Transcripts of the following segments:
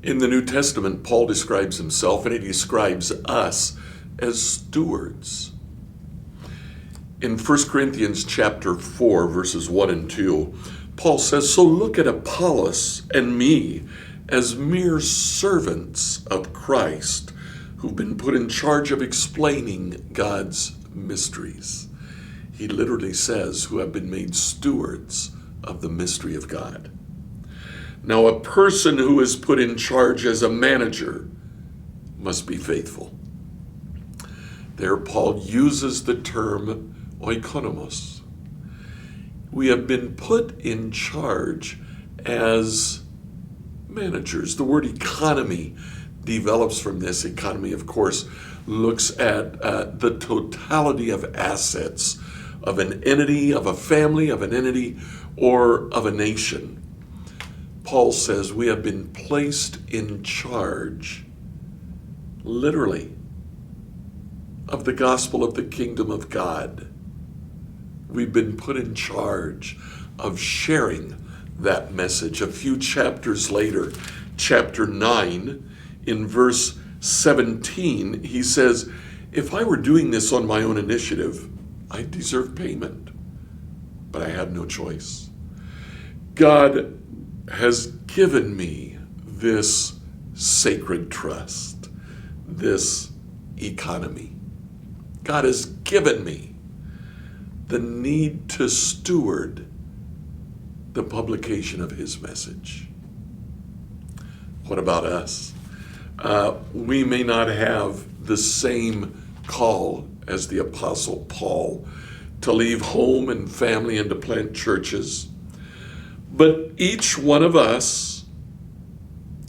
In the New Testament, Paul describes himself and he describes us as stewards. In 1 Corinthians chapter 4, verses 1 and 2, Paul says, "So look at Apollos and me as mere servants of Christ who've been put in charge of explaining God's mysteries." He literally says, who have been made stewards of the mystery of God. Now, a person who is put in charge as a manager must be faithful. There, Paul uses the term oikonomos. We have been put in charge as managers. The word economy develops from this. Economy, of course, looks at the totality of assets of an entity, of a family, of an entity, or of a nation. Paul says we have been placed in charge, literally, of the gospel of the kingdom of God. We've been put in charge of sharing that message. A few chapters later, chapter 9, in verse 17, he says, "If I were doing this on my own initiative, I deserve payment, but I had no choice. God has given me this sacred trust, this economy. God has given me the need to steward the publication of his message." What about us? We may not have the same call as the Apostle Paul to leave home and family and to plant churches, but each one of us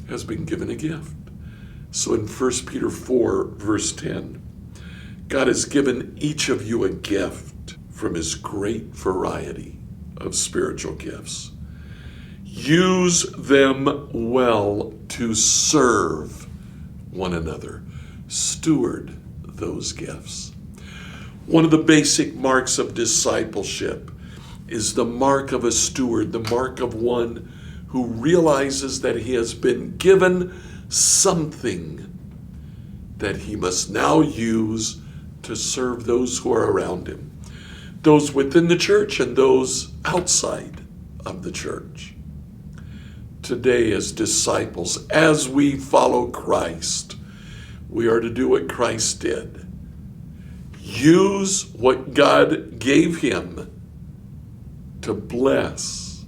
has been given a gift. So in 1 Peter 4, verse 10, God has given each of you a gift from his great variety of spiritual gifts. Use them well to serve one another. Steward those gifts. One of the basic marks of discipleship is the mark of a steward, the mark of one who realizes that he has been given something that he must now use to serve those who are around him, those within the church and those outside of the church. Today, as disciples, as we follow Christ, we are to do what Christ did. Use what God gave him to bless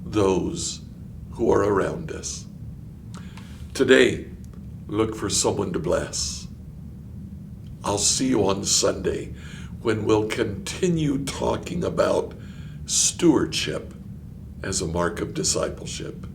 those who are around us. Today, look for someone to bless. I'll see you on Sunday when we'll continue talking about stewardship as a mark of discipleship.